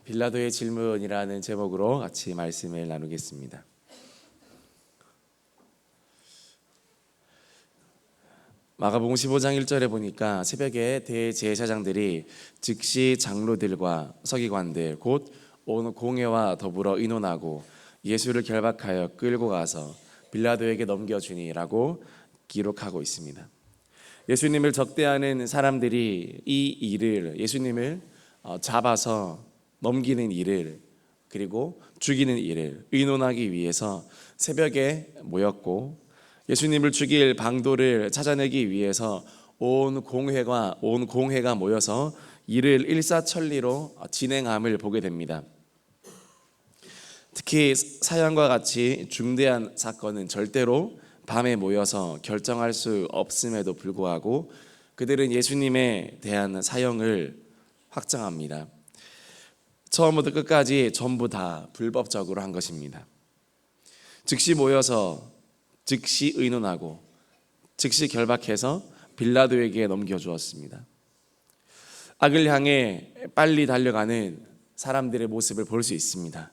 빌라도의 질문이라는 제목으로 같이 말씀을 나누겠습니다. 마가복음 15장 1절에 보니까 새벽에 대제사장들이 즉시 장로들과 서기관들 곧 온 공회와 더불어 의논하고 예수를 결박하여 끌고 가서 빌라도에게 넘겨주니라고 기록하고 있습니다. 예수님을 적대하는 사람들이 이 일을, 예수님을 잡아서 넘기는 일을, 그리고 죽이는 일을 의논하기 위해서 새벽에 모였고, 예수님을 죽일 방도를 찾아내기 위해서 온 공회가 모여서 이를 일사천리로 진행함을 보게 됩니다. 특히 사형과 같이 중대한 사건은 절대로 밤에 모여서 결정할 수 없음에도 불구하고 그들은 예수님에 대한 사형을 확정합니다. 처음부터 끝까지 전부 다 불법적으로 한 것입니다. 즉시 모여서 즉시 의논하고 즉시 결박해서 빌라도에게 넘겨주었습니다. 악을 향해 빨리 달려가는 사람들의 모습을 볼 수 있습니다.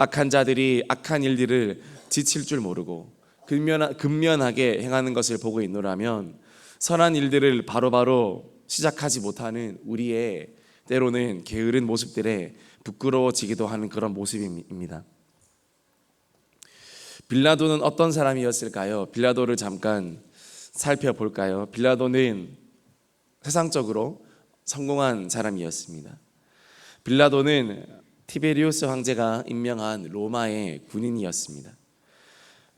악한 자들이 악한 일들을 지칠 줄 모르고 근면하게 행하는 것을 보고 있노라면 선한 일들을 바로바로 시작하지 못하는 우리의 때로는 게으른 모습들에 부끄러워지기도 하는 그런 모습입니다. 빌라도는 어떤 사람이었을까요? 빌라도를 잠깐 살펴볼까요? 빌라도는 세상적으로 성공한 사람이었습니다. 빌라도는 티베리우스 황제가 임명한 로마의 군인이었습니다.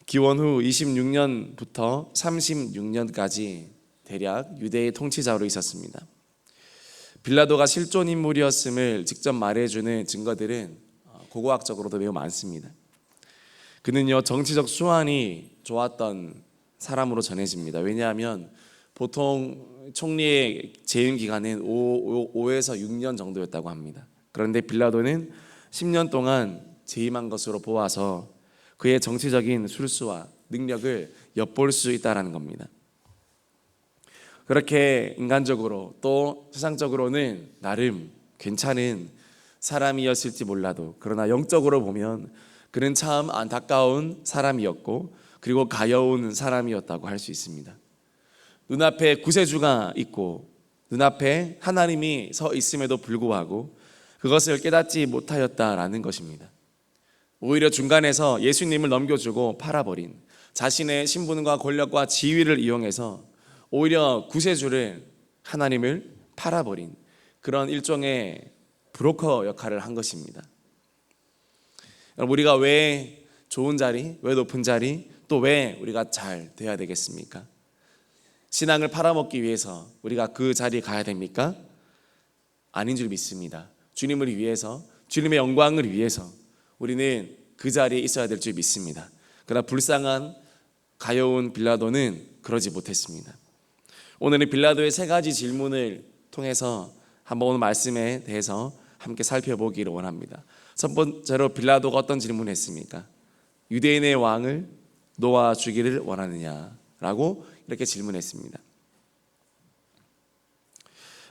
기원 후 26년부터 36년까지 대략 유대의 통치자로 있었습니다. 빌라도가 실존 인물이었음을 직접 말해주는 증거들은 고고학적으로도 매우 많습니다. 그는요, 정치적 수완이 좋았던 사람으로 전해집니다. 왜냐하면 보통 총리의 재임 기간은 5에서 6년 정도였다고 합니다. 그런데 빌라도는 10년 동안 재임한 것으로 보아서 그의 정치적인 술수와 능력을 엿볼 수 있다는 겁니다. 그렇게 인간적으로 또 세상적으로는 나름 괜찮은 사람이었을지 몰라도, 그러나 영적으로 보면 그는 참 안타까운 사람이었고, 그리고 가여운 사람이었다고 할 수 있습니다. 눈앞에 구세주가 있고 눈앞에 하나님이 서 있음에도 불구하고 그것을 깨닫지 못하였다라는 것입니다. 오히려 중간에서 예수님을 넘겨주고 팔아버린, 자신의 신분과 권력과 지위를 이용해서 오히려 구세주를, 하나님을 팔아버린 그런 일종의 브로커 역할을 한 것입니다. 우리가 왜 좋은 자리, 왜 높은 자리, 또 왜 우리가 잘 돼야 되겠습니까? 신앙을 팔아먹기 위해서 우리가 그 자리에 가야 됩니까? 아닌 줄 믿습니다. 주님을 위해서, 주님의 영광을 위해서 우리는 그 자리에 있어야 될 줄 믿습니다. 그러나 불쌍한 가여운 빌라도는 그러지 못했습니다. 오늘은 빌라도의 세 가지 질문을 통해서 한번 오늘 말씀에 대해서 함께 살펴보기를 원합니다. 첫 번째로 빌라도가 어떤 질문을 했습니까? 유대인의 왕을 놓아 주기를 원하느냐라고 이렇게 질문했습니다.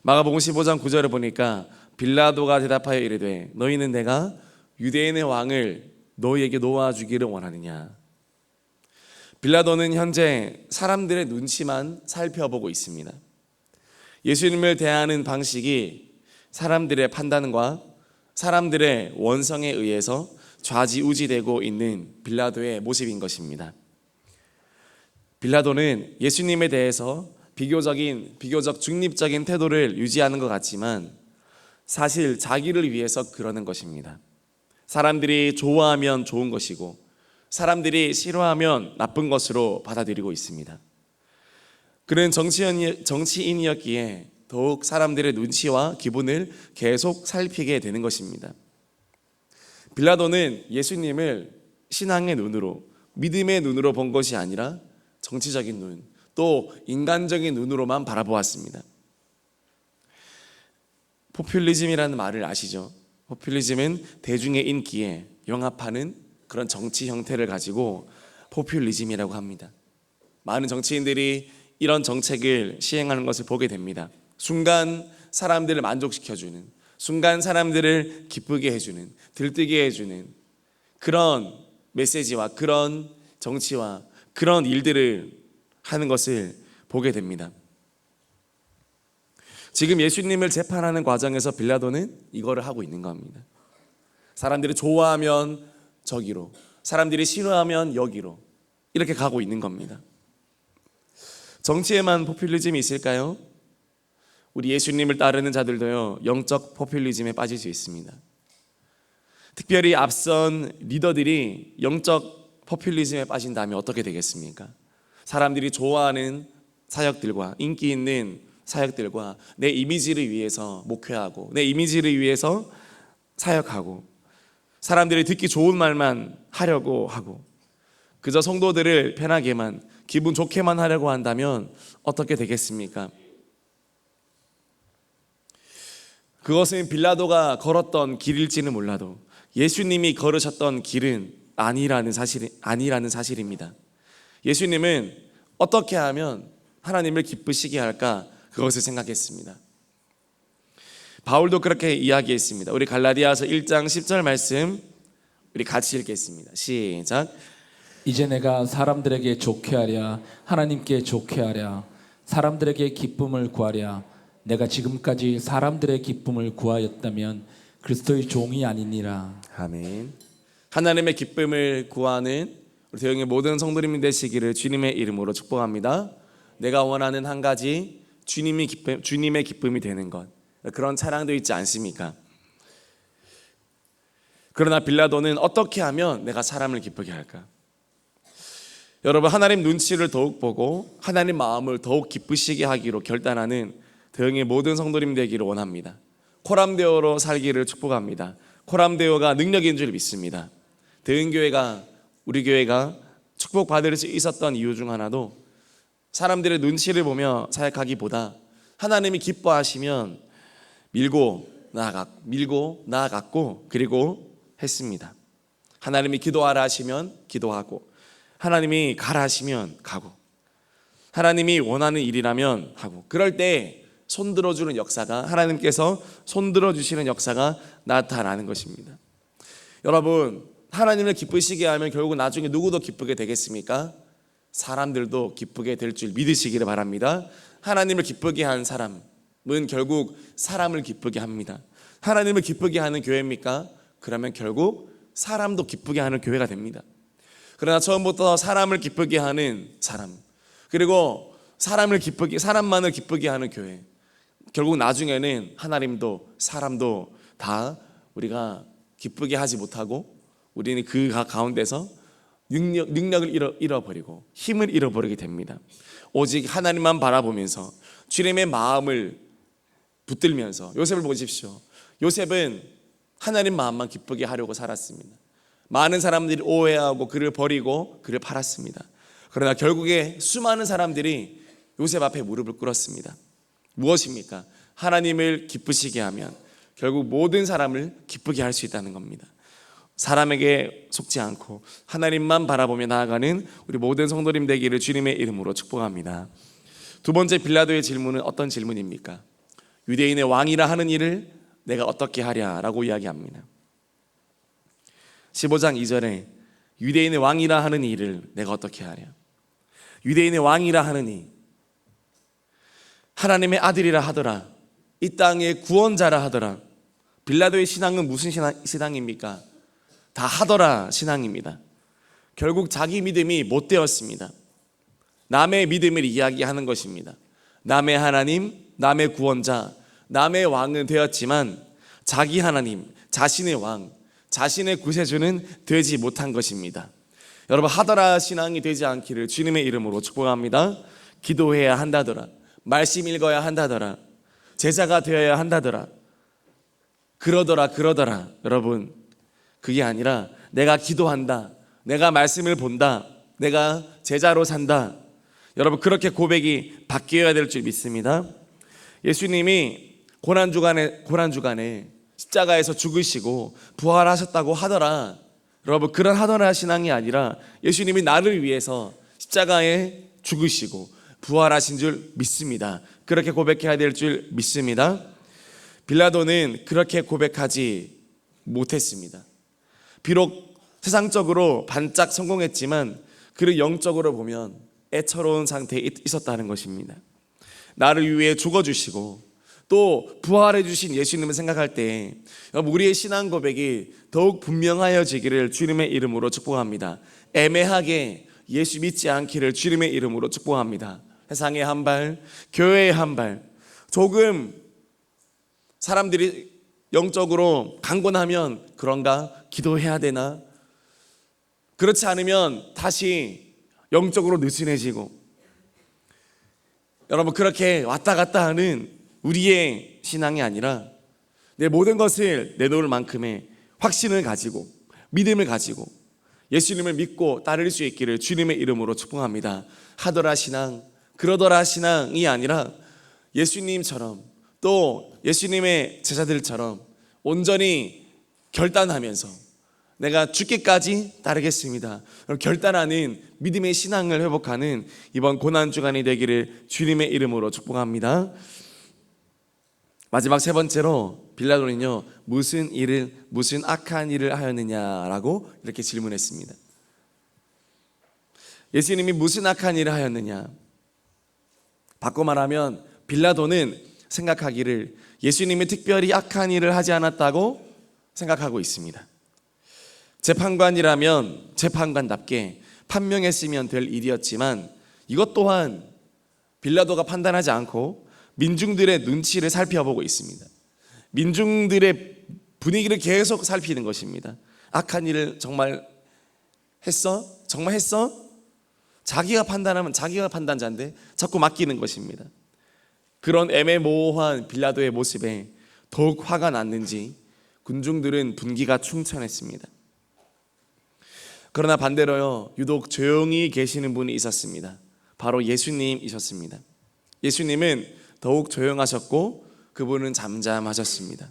마가복음 15장 9절을 보니까 빌라도가 대답하여 이르되 너희는 내가 유대인의 왕을 너희에게 놓아주기를 원하느냐. 빌라도는 현재 사람들의 눈치만 살펴보고 있습니다. 예수님을 대하는 방식이 사람들의 판단과 사람들의 원성에 의해서 좌지우지되고 있는 빌라도의 모습인 것입니다. 빌라도는 예수님에 대해서 비교적 중립적인 태도를 유지하는 것 같지만 사실 자기를 위해서 그러는 것입니다. 사람들이 좋아하면 좋은 것이고 사람들이 싫어하면 나쁜 것으로 받아들이고 있습니다. 그는 정치인이었기에 더욱 사람들의 눈치와 기분을 계속 살피게 되는 것입니다. 빌라도는 예수님을 신앙의 눈으로, 믿음의 눈으로 본 것이 아니라 정치적인 눈, 또 인간적인 눈으로만 바라보았습니다. 포퓰리즘이라는 말을 아시죠? 포퓰리즘은 대중의 인기에 영합하는 그런 정치 형태를 가지고 포퓰리즘이라고 합니다. 많은 정치인들이 이런 정책을 시행하는 것을 보게 됩니다. 순간 사람들을 만족시켜주는, 순간 사람들을 기쁘게 해주는, 들뜨게 해주는 그런 메시지와 그런 정치와 그런 일들을 하는 것을 보게 됩니다. 지금 예수님을 재판하는 과정에서 빌라도는 이거를 하고 있는 겁니다. 사람들이 좋아하면 저기로, 사람들이 싫어하면 여기로, 이렇게 가고 있는 겁니다. 정치에만 포퓰리즘이 있을까요? 우리 예수님을 따르는 자들도요, 영적 포퓰리즘에 빠질 수 있습니다. 특별히 앞선 리더들이 영적 포퓰리즘에 빠진다면 어떻게 되겠습니까? 사람들이 좋아하는 사역들과 인기 있는 사역들과 내 이미지를 위해서 목회하고 내 이미지를 위해서 사역하고 사람들이 듣기 좋은 말만 하려고 하고 그저 성도들을 편하게만 기분 좋게만 하려고 한다면 어떻게 되겠습니까? 그것은 빌라도가 걸었던 길일지는 몰라도 예수님이 걸으셨던 길은 아니라는 사실입니다. 예수님은 어떻게 하면 하나님을 기쁘시게 할까? 그것을 생각했습니다. 바울도 그렇게 이야기했습니다. 우리 갈라디아서 1장 10절 말씀 우리 같이 읽겠습니다. 시작. 이제 내가 사람들에게 좋게 하랴 하나님께 좋게 하랴 사람들에게 기쁨을 구하랴 내가 지금까지 사람들의 기쁨을 구하였다면 그리스도의 종이 아니니라. 아멘. 하나님의 기쁨을 구하는 우리 대형의 모든 성도님이 되시기를 주님의 이름으로 축복합니다. 내가 원하는 한 가지 주님의 기쁨이 되는 것, 그런 찬양도 있지 않습니까? 그러나 빌라도는 어떻게 하면 내가 사람을 기쁘게 할까? 여러분, 하나님 눈치를 더욱 보고 하나님 마음을 더욱 기쁘시게 하기로 결단하는 대형의 모든 성도님 되기를 원합니다. 코람데오로 살기를 축복합니다. 코람데오가 능력인 줄 믿습니다. 대형교회가 우리 교회가 축복받을 수 있었던 이유 중 하나도 사람들의 눈치를 보며 사역하기보다 하나님이 기뻐하시면 밀고 나아갔고 그리고 했습니다. 하나님이 기도하라 하시면 기도하고 하나님이 가라 하시면 가고 하나님이 원하는 일이라면 하고 그럴 때 손들어주는 역사가 하나님께서 손들어주시는 역사가 나타나는 것입니다. 여러분, 하나님을 기쁘시게 하면 결국 나중에 누구도 기쁘게 되겠습니까? 사람들도 기쁘게 될 줄 믿으시기를 바랍니다. 하나님을 기쁘게 한 사람은 결국 사람을 기쁘게 합니다. 하나님을 기쁘게 하는 교회입니까? 그러면 결국 사람도 기쁘게 하는 교회가 됩니다. 그러나 처음부터 사람을 기쁘게 하는 사람 그리고 사람만을 기쁘게 하는 교회, 결국 나중에는 하나님도 사람도 다 우리가 기쁘게 하지 못하고 우리는 그 가운데서 능력을 잃어버리고 힘을 잃어버리게 됩니다. 오직 하나님만 바라보면서 주님의 마음을 붙들면서 요셉을 보십시오. 요셉은 하나님 마음만 기쁘게 하려고 살았습니다. 많은 사람들이 오해하고 그를 버리고 그를 팔았습니다. 그러나 결국에 수많은 사람들이 요셉 앞에 무릎을 꿇었습니다. 무엇입니까? 하나님을 기쁘시게 하면 결국 모든 사람을 기쁘게 할 수 있다는 겁니다. 사람에게 속지 않고 하나님만 바라보며 나아가는 우리 모든 성도님 되기를 주님의 이름으로 축복합니다. 두 번째 빌라도의 질문은 어떤 질문입니까? 유대인의 왕이라 하는 일을 내가 어떻게 하랴라고 이야기합니다. 15장 2절에 유대인의 왕이라 하는 일을 내가 어떻게 하랴. 유대인의 왕이라 하느니 하나님의 아들이라 하더라. 이 땅의 구원자라 하더라. 빌라도의 신앙은 무슨 신앙입니까? 다 하더라 신앙입니다. 결국 자기 믿음이 못 되었습니다. 남의 믿음을 이야기하는 것입니다. 남의 하나님, 남의 구원자, 남의 왕은 되었지만 자기 하나님, 자신의 왕, 자신의 구세주는 되지 못한 것입니다. 여러분, 하더라 신앙이 되지 않기를 주님의 이름으로 축복합니다. 기도해야 한다더라, 말씀 읽어야 한다더라, 제자가 되어야 한다더라, 그러더라. 여러분, 그게 아니라 내가 기도한다, 내가 말씀을 본다, 내가 제자로 산다. 여러분, 그렇게 고백이 바뀌어야 될 줄 믿습니다. 예수님이 고난주간에 십자가에서 죽으시고 부활하셨다고 하더라. 여러분, 그런 하더라 신앙이 아니라 예수님이 나를 위해서 십자가에 죽으시고 부활하신 줄 믿습니다. 그렇게 고백해야 될 줄 믿습니다. 빌라도는 그렇게 고백하지 못했습니다. 비록 세상적으로 반짝 성공했지만 그를 영적으로 보면 애처로운 상태에 있었다는 것입니다. 나를 위해 죽어주시고 또 부활해 주신 예수님을 생각할 때 우리의 신앙 고백이 더욱 분명하여지기를 주님의 이름으로 축복합니다. 애매하게 예수 믿지 않기를 주님의 이름으로 축복합니다. 세상에 한 발, 교회에 한 발, 조금 사람들이 영적으로 강건하면 그런가? 기도해야 되나? 그렇지 않으면 다시 영적으로 느슨해지고, 여러분 그렇게 왔다 갔다 하는 우리의 신앙이 아니라 내 모든 것을 내놓을 만큼의 확신을 가지고 믿음을 가지고 예수님을 믿고 따를 수 있기를 주님의 이름으로 축복합니다. 하더라 신앙, 그러더라 신앙이 아니라 예수님처럼 또 예수님의 제자들처럼 온전히 결단하면서 내가 죽기까지 따르겠습니다, 결단하는 믿음의 신앙을 회복하는 이번 고난주간이 되기를 주님의 이름으로 축복합니다. 마지막 세 번째로 빌라도는요, 무슨 악한 일을 하였느냐라고 이렇게 질문했습니다. 예수님이 무슨 악한 일을 하였느냐? 바꿔 말하면 빌라도는 생각하기를 예수님이 특별히 악한 일을 하지 않았다고 생각하고 있습니다. 재판관이라면 재판관답게 판명했으면 될 일이었지만 이것 또한 빌라도가 판단하지 않고 민중들의 눈치를 살펴보고 있습니다. 민중들의 분위기를 계속 살피는 것입니다. 악한 일을 정말 했어? 정말 했어? 자기가 판단하면 자기가 판단자인데 자꾸 맡기는 것입니다. 그런 애매모호한 빌라도의 모습에 더욱 화가 났는지 군중들은 분기가 충천했습니다. 그러나 반대로요, 유독 조용히 계시는 분이 있었습니다. 바로 예수님이셨습니다. 예수님은 더욱 조용하셨고 그분은 잠잠하셨습니다.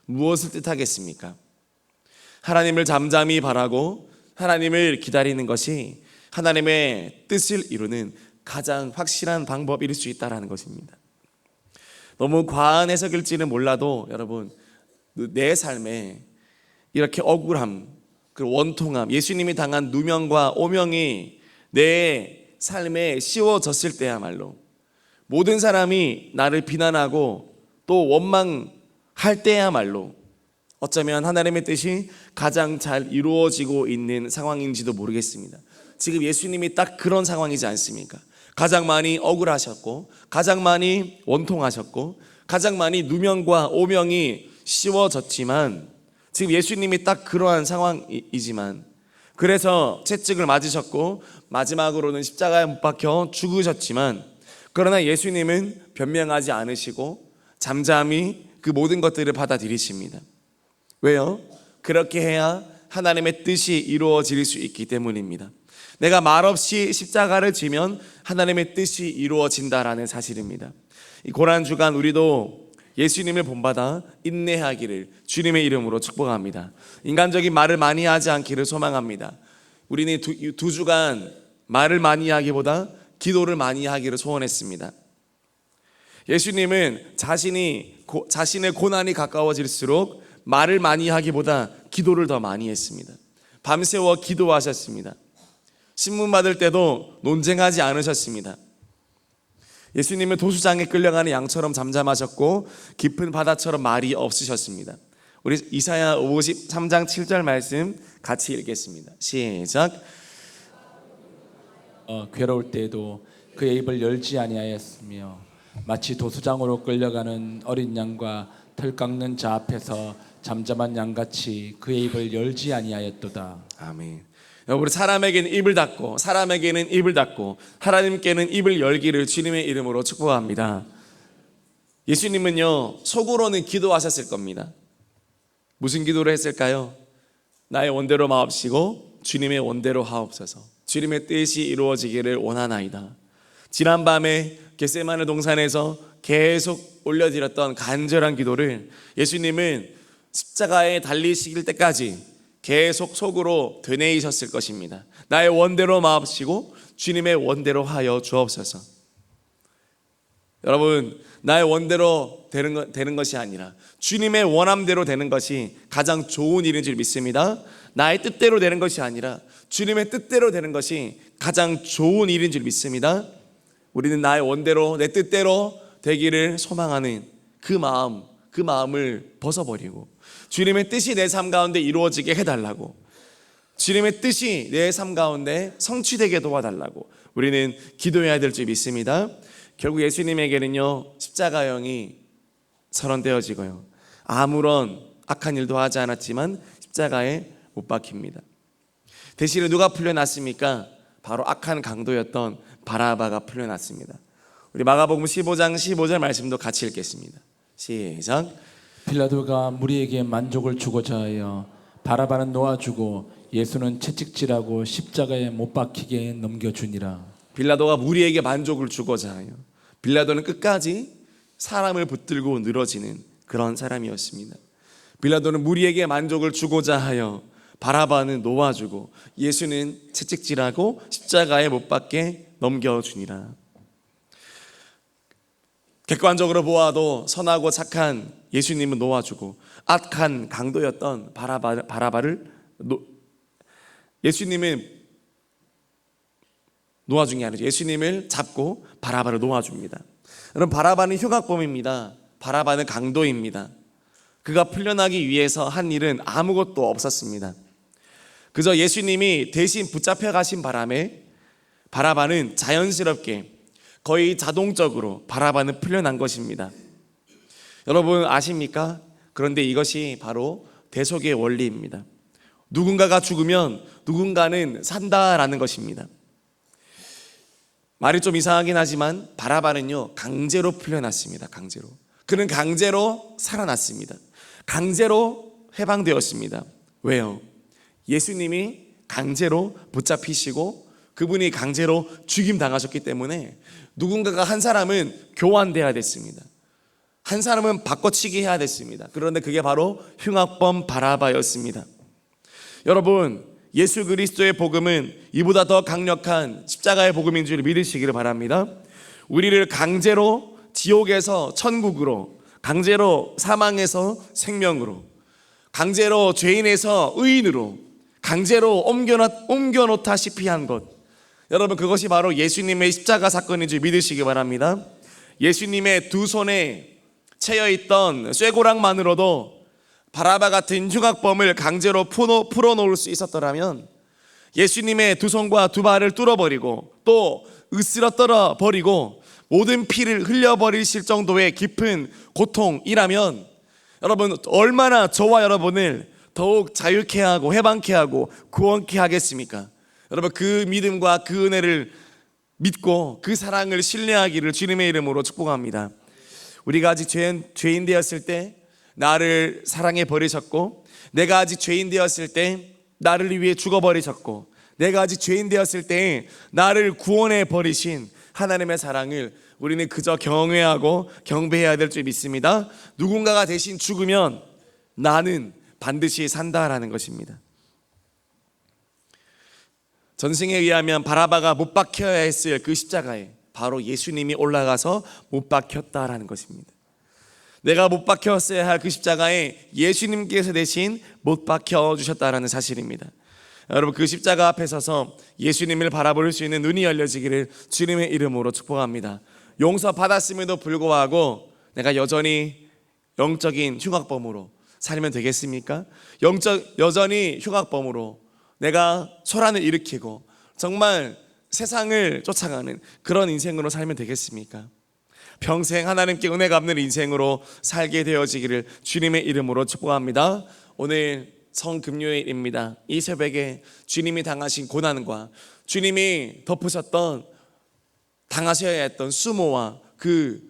무엇을 뜻하겠습니까? 하나님을 잠잠히 바라고 하나님을 기다리는 것이 하나님의 뜻을 이루는 가장 확실한 방법일 수 있다는 것입니다. 너무 과한 해석일지는 몰라도 여러분, 내 삶에 이렇게 억울함, 그 원통함, 예수님이 당한 누명과 오명이 내 삶에 씌워졌을 때야말로 모든 사람이 나를 비난하고 또 원망할 때야말로 어쩌면 하나님의 뜻이 가장 잘 이루어지고 있는 상황인지도 모르겠습니다. 지금 예수님이 딱 그런 상황이지 않습니까? 가장 많이 억울하셨고 가장 많이 원통하셨고 가장 많이 누명과 오명이 씌워졌지만 지금 예수님이 딱 그러한 상황이지만 그래서 채찍을 맞으셨고 마지막으로는 십자가에 못 박혀 죽으셨지만 그러나 예수님은 변명하지 않으시고 잠잠히 그 모든 것들을 받아들이십니다. 왜요? 그렇게 해야 하나님의 뜻이 이루어질 수 있기 때문입니다. 내가 말없이 십자가를 지면 하나님의 뜻이 이루어진다라는 사실입니다. 이 고난주간 우리도 예수님을 본받아 인내하기를 주님의 이름으로 축복합니다. 인간적인 말을 많이 하지 않기를 소망합니다. 우리는 두 주간 말을 많이 하기보다 기도를 많이 하기를 소원했습니다. 예수님은 자신의 고난이 가까워질수록 말을 많이 하기보다 기도를 더 많이 했습니다. 밤새워 기도하셨습니다. 신문 받을 때도 논쟁하지 않으셨습니다. 예수님은 도수장에 끌려가는 양처럼 잠잠하셨고 깊은 바다처럼 말이 없으셨습니다. 우리 이사야 53장 7절 말씀 같이 읽겠습니다. 시작. 괴로울 때에도 그의 입을 열지 아니하였으며 마치 도수장으로 끌려가는 어린 양과 털 깎는 자 앞에서 잠잠한 양같이 그의 입을 열지 아니하였도다. 아멘. 우리 사람에게는 입을 닫고 사람에게는 입을 닫고 하나님께는 입을 열기를 주님의 이름으로 축복합니다. 예수님은요, 속으로는 기도하셨을 겁니다. 무슨 기도를 했을까요? 나의 원대로 마옵시고 주님의 원대로 하옵소서. 주님의 뜻이 이루어지기를 원하나이다. 지난밤에 겟세마네 동산에서 계속 올려드렸던 간절한 기도를 예수님은 십자가에 달리시길 때까지 계속 속으로 되뇌이셨을 것입니다. 나의 원대로 마옵시고 주님의 원대로 하여 주옵소서. 여러분, 나의 원대로 되는 것이 아니라 주님의 원함대로 되는 것이 가장 좋은 일인 줄 믿습니다. 나의 뜻대로 되는 것이 아니라 주님의 뜻대로 되는 것이 가장 좋은 일인 줄 믿습니다. 우리는 나의 원대로, 내 뜻대로 되기를 소망하는 그 마음을 벗어버리고 주님의 뜻이 내 삶 가운데 이루어지게 해달라고, 주님의 뜻이 내 삶 가운데 성취되게 도와달라고 우리는 기도해야 될 줄 믿습니다. 결국 예수님에게는요, 십자가형이 선언되어지고요, 아무런 악한 일도 하지 않았지만 십자가에 못 박힙니다. 대신에 누가 풀려났습니까? 바로 악한 강도였던 바라바가 풀려났습니다. 우리 마가복음 15장 15절 말씀도 같이 읽겠습니다. 시작. 빌라도가 무리에게 만족을 주고자 하여 바라바는 놓아주고 예수는 채찍질하고 십자가에 못 박히게 넘겨주니라. 빌라도가 무리에게 만족을 주고자 하여, 빌라도는 끝까지 사람을 붙들고 늘어지는 그런 사람이었습니다. 빌라도는 무리에게 만족을 주고자 하여 바라바는 놓아주고 예수는 채찍질하고 십자가에 못 박게 넘겨주니라. 객관적으로 보아도 선하고 착한 예수님은 놓아주고 악한 강도였던 바라바를 예수님은 놓아준 게 아니죠. 예수님을 잡고 바라바를 놓아줍니다. 여러분, 바라바는 흉악범입니다. 바라바는 강도입니다. 그가 풀려나기 위해서 한 일은 아무것도 없었습니다. 그저 예수님이 대신 붙잡혀 가신 바람에 바라바는 자연스럽게, 거의 자동적으로 바라바는 풀려난 것입니다. 여러분 아십니까? 그런데 이것이 바로 대속의 원리입니다. 누군가가 죽으면 누군가는 산다라는 것입니다. 말이 좀 이상하긴 하지만 바라바는요, 강제로 풀려났습니다. 강제로. 그는 강제로 살아났습니다. 강제로 해방되었습니다. 왜요? 예수님이 강제로 붙잡히시고 그분이 강제로 죽임 당하셨기 때문에 누군가가, 한 사람은 교환돼야 됐습니다. 한 사람은 바꿔치기 해야 됐습니다. 그런데 그게 바로 흉악범 바라바였습니다. 여러분, 예수 그리스도의 복음은 이보다 더 강력한 십자가의 복음인 줄 믿으시기를 바랍니다. 우리를 강제로 지옥에서 천국으로, 강제로 사망에서 생명으로, 강제로 죄인에서 의인으로, 강제로 옮겨놓다시피 한 것, 여러분, 그것이 바로 예수님의 십자가 사건인 줄 믿으시기 바랍니다. 예수님의 두 손에 채여있던 쇠고랑만으로도 바라바 같은 흉악범을 강제로 풀어놓을 수 있었더라면, 예수님의 두 손과 두 발을 뚫어버리고 또 으스러뜨려 버리고 모든 피를 흘려버리실 정도의 깊은 고통이라면, 여러분, 얼마나 저와 여러분을 더욱 자유케 하고 해방케 하고 구원케 하겠습니까? 여러분, 그 믿음과 그 은혜를 믿고 그 사랑을 신뢰하기를 주님의 이름으로 축복합니다. 우리가 아직 죄인 되었을 때 나를 사랑해 버리셨고, 내가 아직 죄인 되었을 때 나를 위해 죽어버리셨고, 내가 아직 죄인 되었을 때 나를 구원해 버리신 하나님의 사랑을 우리는 그저 경외하고 경배해야 될 줄 믿습니다. 누군가가 대신 죽으면 나는 반드시 산다라는 것입니다. 전승에 의하면 바라바가 못 박혀야 했을 그 십자가에 바로 예수님이 올라가서 못 박혔다라는 것입니다. 내가 못 박혔어야 할 그 십자가에 예수님께서 대신 못 박혀 주셨다라는 사실입니다. 여러분, 그 십자가 앞에 서서 예수님을 바라볼 수 있는 눈이 열려지기를 주님의 이름으로 축복합니다. 용서받았음에도 불구하고 내가 여전히 영적인 흉악범으로 살면 되겠습니까? 여전히 흉악범으로 내가 소란을 일으키고 정말 세상을 쫓아가는 그런 인생으로 살면 되겠습니까? 평생 하나님께 은혜 갚는 인생으로 살게 되어지기를 주님의 이름으로 축복합니다. 오늘 성금요일입니다. 이 새벽에 주님이 당하신 고난과 주님이 덮으셨던, 당하셔야 했던 수모와 그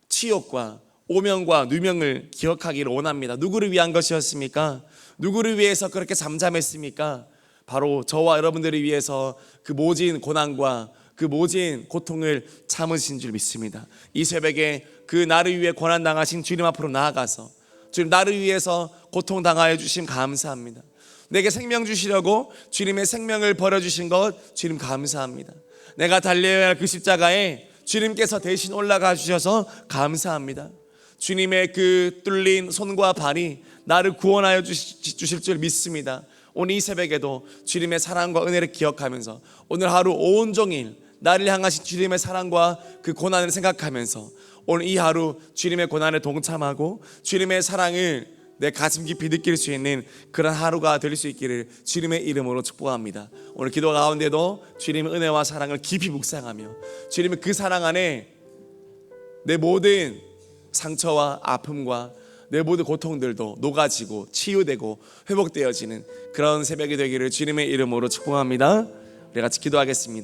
치욕과 오명과 누명을 기억하기를 원합니다. 누구를 위한 것이었습니까? 누구를 위해서 그렇게 잠잠했습니까? 바로 저와 여러분들을 위해서 그 모진 고난과 그 모진 고통을 참으신 줄 믿습니다. 이 새벽에 그 나를 위해 고난당하신 주님 앞으로 나아가서, 주님, 나를 위해서 고통당하여 주심 감사합니다. 내게 생명 주시려고 주님의 생명을 버려주신 것 주님 감사합니다. 내가 달려야 할 그 십자가에 주님께서 대신 올라가 주셔서 감사합니다. 주님의 그 뚫린 손과 발이 나를 구원하여 주실 줄 믿습니다. 오늘 이 새벽에도 주님의 사랑과 은혜를 기억하면서 오늘 하루 온종일 나를 향하신 주님의 사랑과 그 고난을 생각하면서 오늘 이 하루 주님의 고난에 동참하고 주님의 사랑을 내 가슴 깊이 느낄 수 있는 그런 하루가 될 수 있기를 주님의 이름으로 축복합니다. 오늘 기도 가운데도 주님의 은혜와 사랑을 깊이 묵상하며 주님의 그 사랑 안에 내 모든 상처와 아픔과 내 모든 고통들도 녹아지고 치유되고 회복되어지는 그런 새벽이 되기를 주님의 이름으로 축복합니다. 우리 같이 기도하겠습니다.